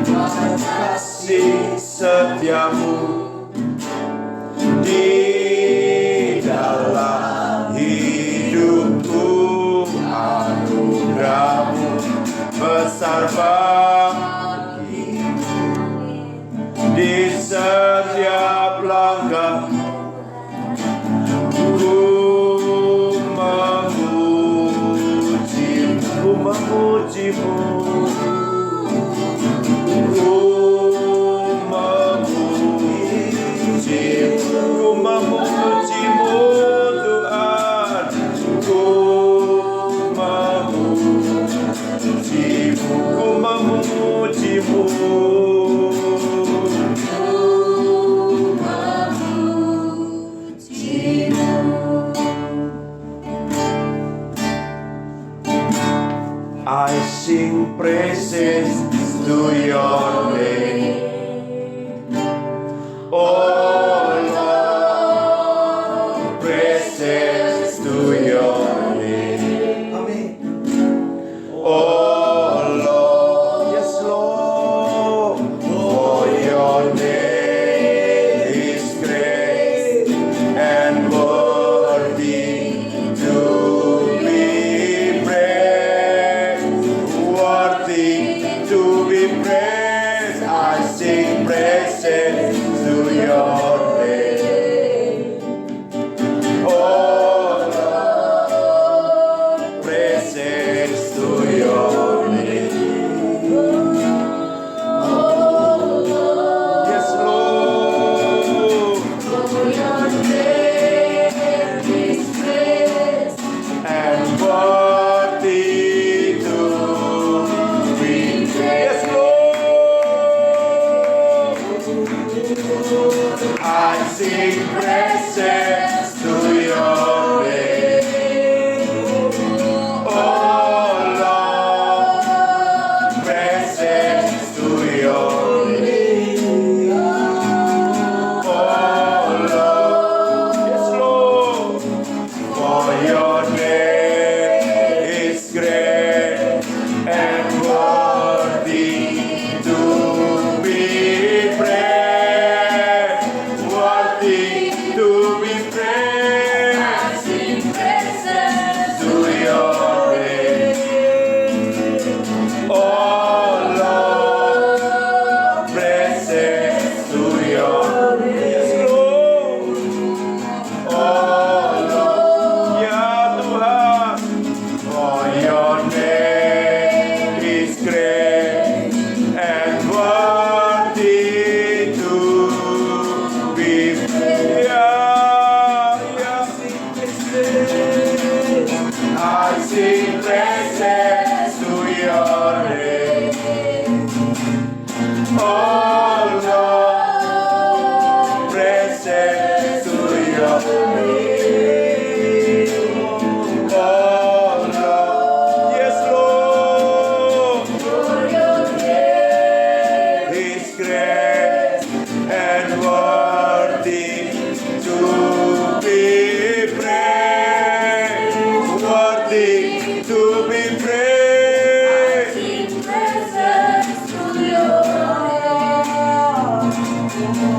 Tuhan, kasih setiamu di dalam hidupku, anugerah-Mu besar bagiku. Di setiap langkah ku memuji-Mu, ku memuji-Mu Tuhan, ku memuji-Mu, ku memuji-Mu. to your name. Oh Lord, praises to your name. Amin. Oh Lord, yes Lord, for your name is great and worthy to be praised, worthy to be praised. I sing praises to your name. Oh Lord, praises to your name. Yes, Lord, and worthy to be praised. Yes, Lord, I sing praises to your name. Oh Lord, praises to your name. Oh Lord, yes Lord, for your name is great and worthy to be praised, worthy to be praised. To your name. Oh Lord, praises to your name. Yes, Lord. Oh Lord, ya Tuhan, for your name is great and worthy to be praised. I sing praises to your name. Oh Lord, praises to your name. Oh Lord, yes Lord, is great and worthy to be praised, worthy to be praised.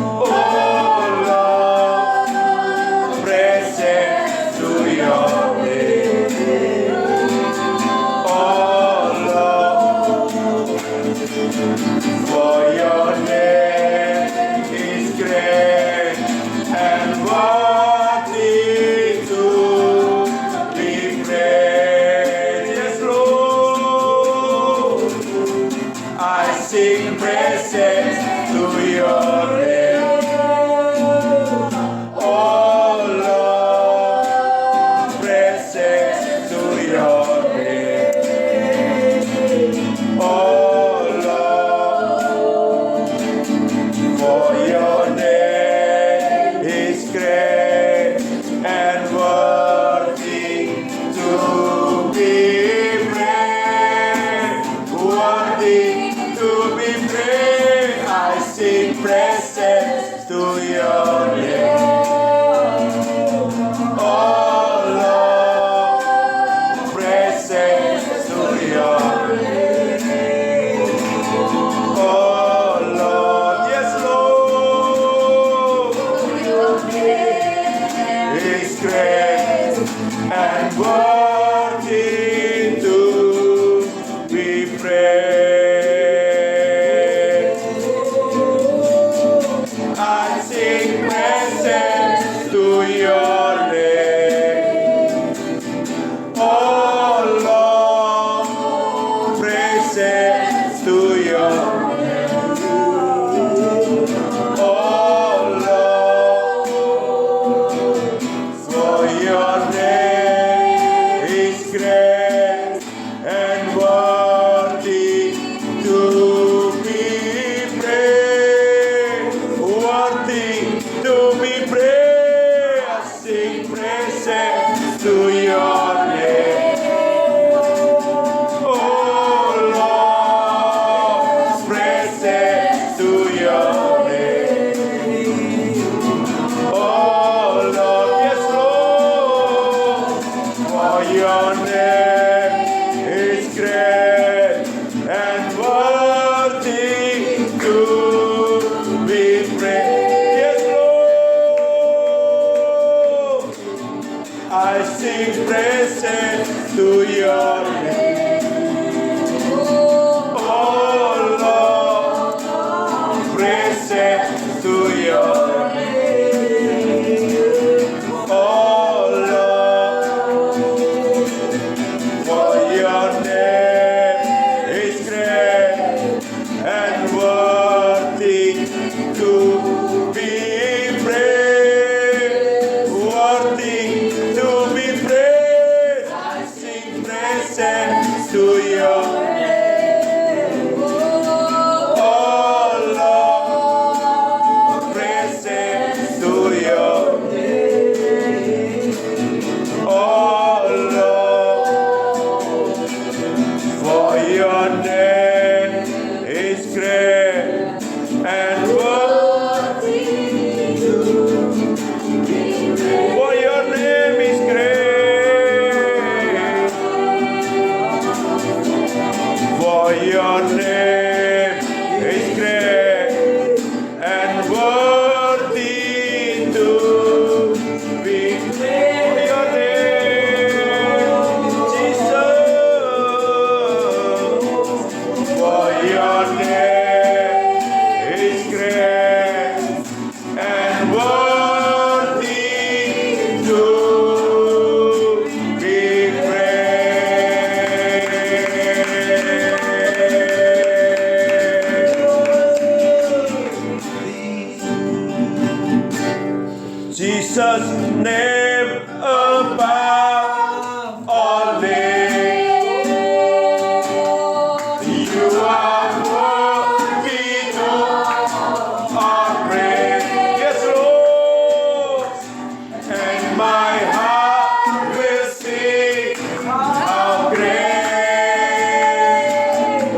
Oh Lord, praises to your name. Oh Lord, for your name is great and worthy to be praised. Yes, Lord, I sing praises to your name. Oh Lord, praises to your name. Oh Lord, for your name is great and worthy to be praised, worthy to be praised. I sing praises to your name. Oh Lord, praises to your name. Oh Lord, yes Lord, is great and worthy to be praised. presence to your name. Oh Lord, for your name is great and worthy to be praised, worthy to be praised. I sing presence to your name. Oh Lord, presence to your name. Oh Lord, for your name is great and worthy to be praised. For your name is great. For your name is great and worthy to be praised. For your name, Jesus. For your name is great and worthy to be praised. Jesus' name above all names. You are worthy of our praise. Yes, Lord. And my heart will sing how great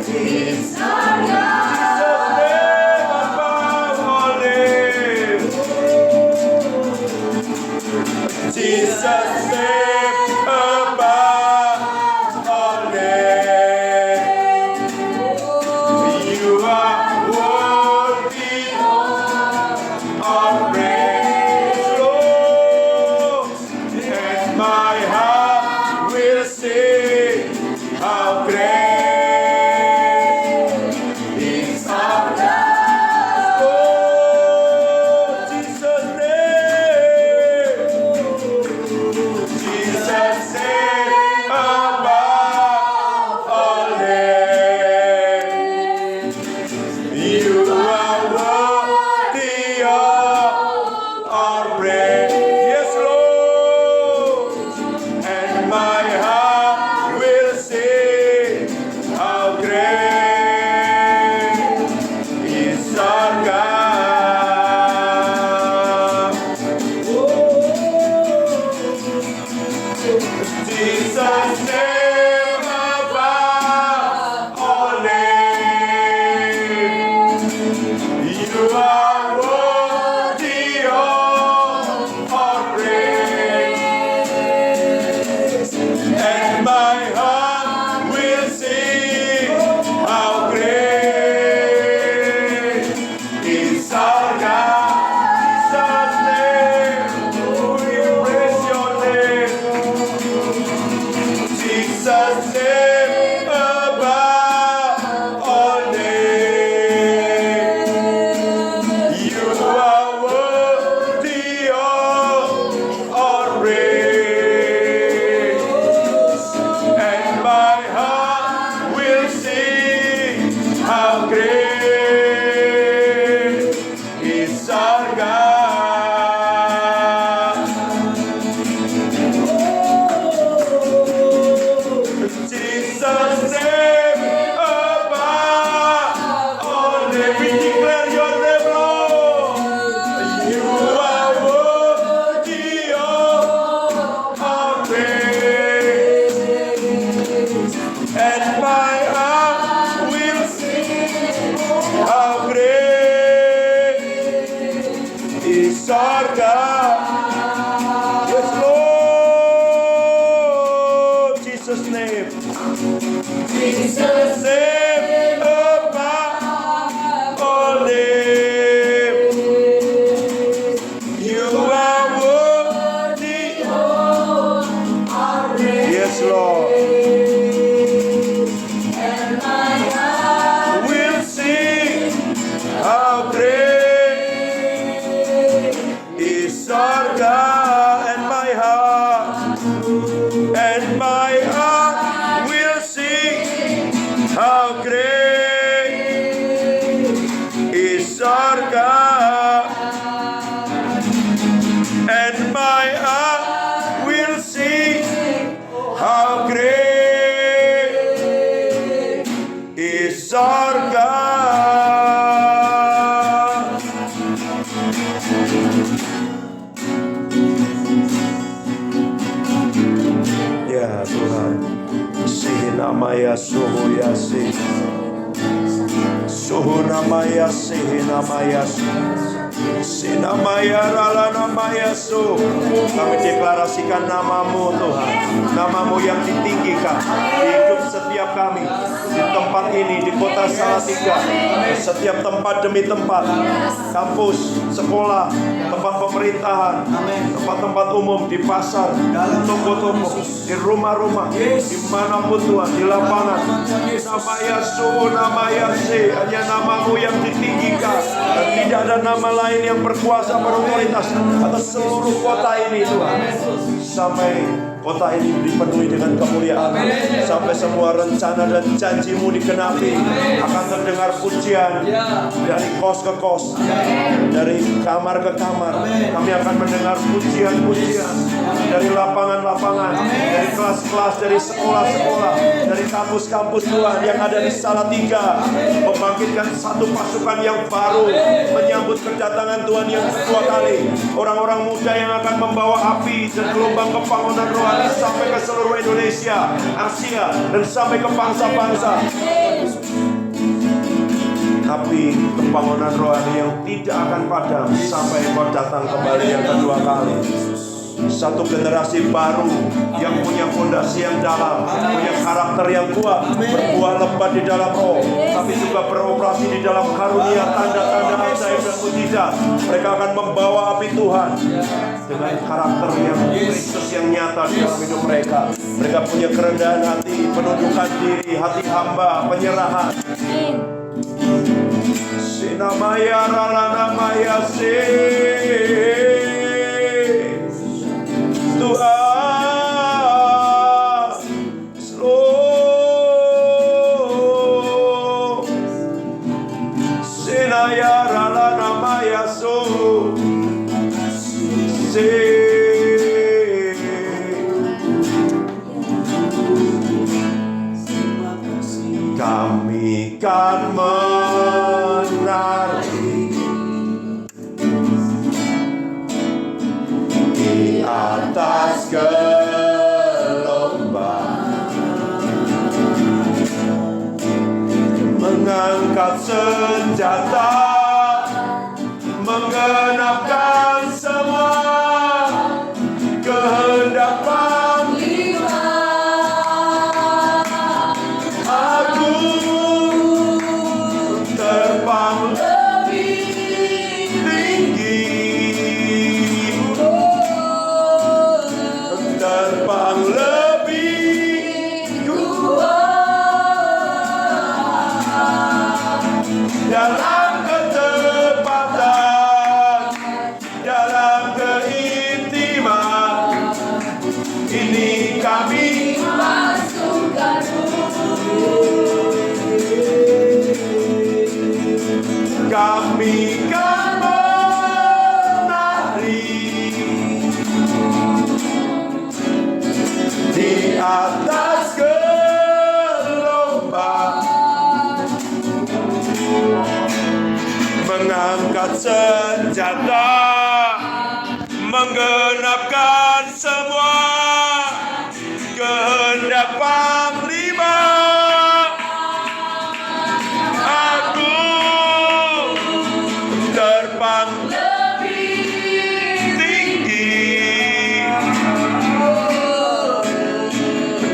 is our God. Jesus' name above all names. You are worthy of our praise, Lord. And my heart will sing how great is our God. Oh, Jesus' name. Jesus' name above all names. You are worthy of our praise. Yes, Lord. And my heart will sing how great is our God. Jesus' name above all names. You are worthy of our praise. And my heart will sing how great is our God. Jesus' name, we praise your name. Jesus' name above all names. You are worthy of our praise. And my heart will sing how great is our God. Jesus' name above all names. We declare your name, Lord. You are worthy of our praise. And my heart will sing how great is our God. Yes, Lord. Jesus' name. Jesus' name above all names. You are worthy of our praise. Yes, Lord. And my heart will sing how great sorga, and my heart will sing how great is sorga. Ya Tuhan, Sihinamaya Suhu Yasi, Suhu Namaya Sihinamaya Sinamaya Ralanamaya Su. Kami deklarasikan namamu Tuhan, namamu yang ditinggikan di hidup setiap kami, di tempat ini, di kota Salatiga, di setiap tempat demi tempat, kampus, sekolah, tempat pemerintahan, tempat-tempat umum, di pasar, di toko-toko, di rumah-rumah, dimanapun Tuhan, di lapangan. Namaya Su, namaya Si, hanya namamu yang ditinggikan, dan tidak ada nama lain yang berkuasa berotoritas atas seluruh kota ini Tuhan. Sampai kota ini dipenuhi dengan kemuliaan, sampai semua rencana dan janjimu digenapi, akan terdengar pujian dari kos ke kos, dari kamar ke kamar. Kami akan mendengar pujian-pujian dari lapangan-lapangan, dari kelas-kelas, dari sekolah-sekolah, dari kampus-kampus Tuhan yang ada di Salatiga, membangkitkan satu pasukan yang baru, menyambut kedatangan Tuhan yang kedua kali. Orang-orang muda yang akan membawa api dan gelombang kebangunan rohani sampai ke seluruh Indonesia, Asia, dan sampai ke bangsa-bangsa. Api pembangunan rohani yang tidak akan padam sampai Engkau datang kembali yang kedua kali. Satu generasi baru yang punya fondasi yang dalam, punya karakter yang kuat, berbuah lebat di dalam roh, tapi juga beroperasi di dalam karunia, tanda-tanda ajaib dan mujizat. Mereka akan membawa api Tuhan dengan karakter yang Kristus yang nyata di dalam hidup mereka. Mereka punya kerendahan hati, penundukan diri, hati hamba, penyerahan. Sinamaya Ralanamaya Se. Tuhan, slow, Sinaya Ralanamaya So, kami kan menari di atas gelombang, mengangkat senjata, menggenapkan semua kehendak Panglima. Aku terbang lebih tinggi, terbang lebih kuat dalam ketepatan, dalam keintiman. Ini kami masukkan, kami kan menari di atas gelombang, mengangkat senjata, menggenapkan semua kehendak Panglima. Aku terbang lebih tinggi,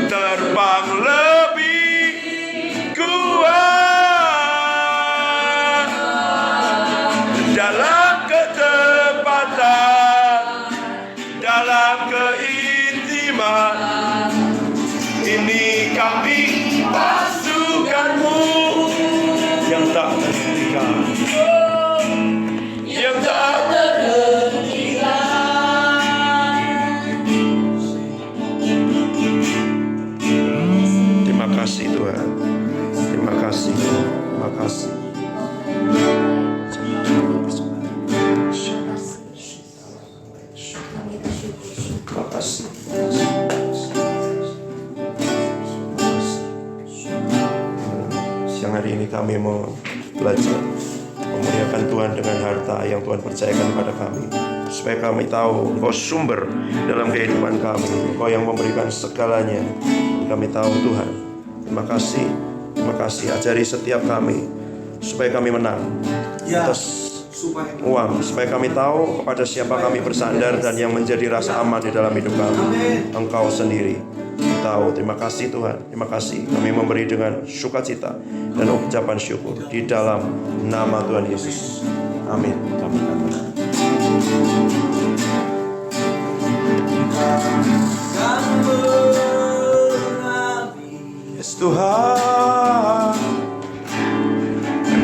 terbang lebih kuat dalam ketepatan, dalam keintiman. Ini belajar memuliakan Tuhan dengan harta yang Tuhan percayakan kepada kami, supaya kami tahu Engkau sumber dalam kehidupan kami, Engkau yang memberikan segalanya. Kami tahu Tuhan. Terima kasih, ajari setiap kami supaya kami menang atas uang, supaya kami tahu kepada siapa kami bersandar dan yang menjadi rasa aman di dalam hidup kami, Engkau sendiri. Tahu. Terima kasih Tuhan, terima kasih. Kami memberi dengan sukacita dan ucapan syukur di dalam nama Tuhan Yesus. Amin. Kami katakan. Yes Tuhan,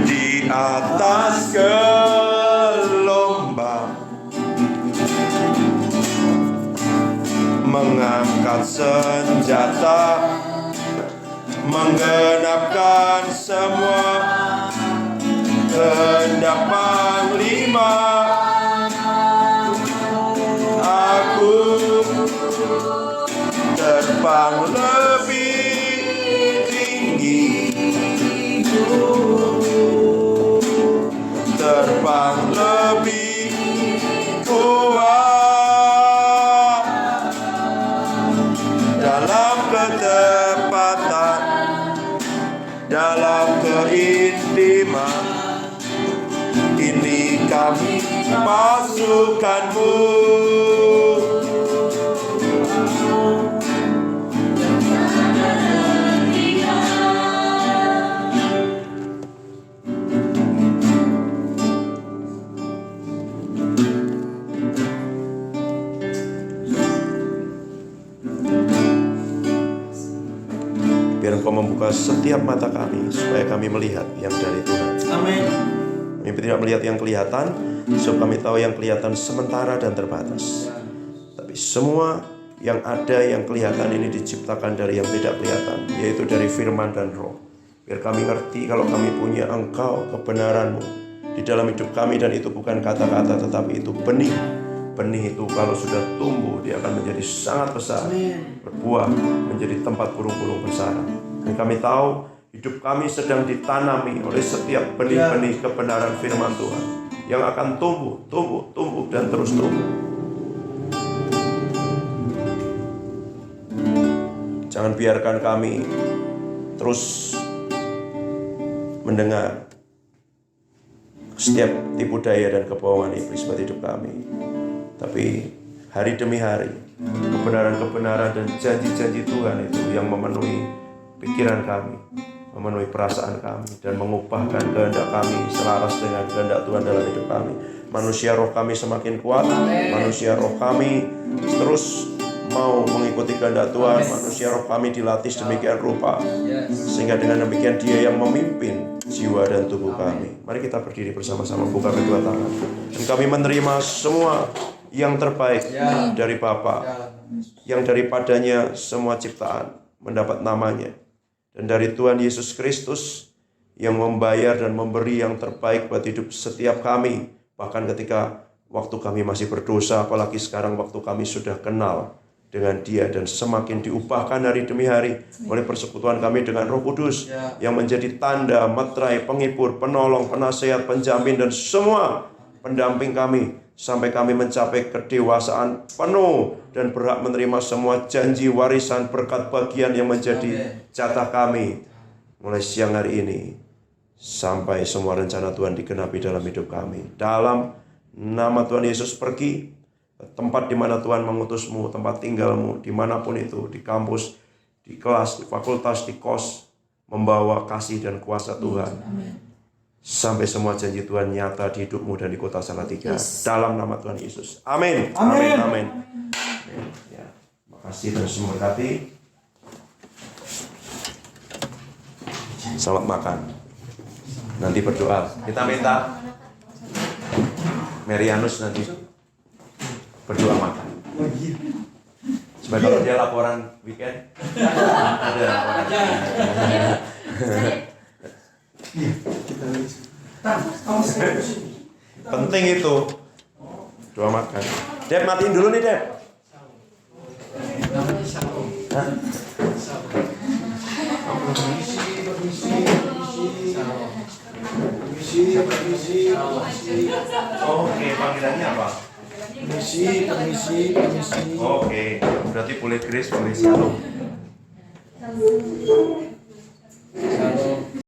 di atas gelombang mengangkat senjata, menggenapkan semua kehendak Panglima. Aku terbang lebih tinggi, terbang lebih kuat dalam ketepatan, dalam keintiman. Ini kami pasukanmu. Biar Engkau membuka setiap mata kami supaya kami melihat yang dari Tuhan. Amin. Kami tidak melihat yang kelihatan, sebab kami tahu yang kelihatan sementara dan terbatas. Tapi semua yang ada yang kelihatan ini diciptakan dari yang tidak kelihatan, yaitu dari firman dan roh. Biar kami ngerti kalau kami punya Engkau, kebenaran-Mu di dalam hidup kami, dan itu bukan kata-kata tetapi itu benih. Benih itu kalau sudah tumbuh dia akan menjadi sangat besar, berbuah, menjadi tempat burung-burung bersarang. Dan kami tahu hidup kami sedang ditanami oleh setiap benih-benih kebenaran firman Tuhan yang akan tumbuh dan terus tumbuh. Jangan biarkan kami terus mendengar setiap tipu daya dan kebohongan iblis buat hidup kami. Tapi hari demi hari kebenaran-kebenaran dan janji-janji Tuhan itu yang memenuhi pikiran kami, memenuhi perasaan kami, dan mengubahkan kehendak kami selaras dengan kehendak Tuhan dalam hidup kami. Manusia roh kami semakin kuat, manusia roh kami terus mau mengikuti kehendak Tuhan. Manusia roh kami dilatih demikian rupa, sehingga dengan demikian Dia yang memimpin jiwa dan tubuh kami. Mari kita berdiri bersama-sama, buka kedua tangan, dan kami menerima semua yang terbaik dari Bapa, yang daripadanya semua ciptaan mendapat namanya, dan dari Tuhan Yesus Kristus yang membayar dan memberi yang terbaik buat hidup setiap kami, bahkan ketika waktu kami masih berdosa, apalagi sekarang waktu kami sudah kenal dengan Dia dan semakin diubahkan hari demi hari oleh persekutuan kami dengan Roh Kudus yang menjadi tanda, meterai, penghibur, penolong, penasehat, penjamin, dan semua pendamping kami sampai kami mencapai kedewasaan penuh dan berhak menerima semua janji, warisan, berkat, bagian yang menjadi jatah kami mulai siang hari ini sampai semua rencana Tuhan digenapi dalam hidup kami. Dalam nama Tuhan Yesus, pergi ke tempat di mana Tuhan mengutusmu, tempat tinggalmu, dimanapun itu, di kampus, di kelas, di fakultas, di kos, membawa kasih dan kuasa Tuhan. Sampai semua janji Tuhan nyata di hidupmu dan di kota Salatiga. Dalam nama Tuhan Yesus. Amin. Amin. Amin. Ya, makasih dan semua berkati. Selamat makan. Nanti berdoa. Kita minta Marianus nanti berdoa makan. Supaya kalau dia laporan weekend ada laporan. Penting itu doa makan. Dep, matiin dulu nih Dep. Hah? Permisi. Oke, panggilannya apa? Permisi. Oke, berarti boleh Grace, boleh Shalom.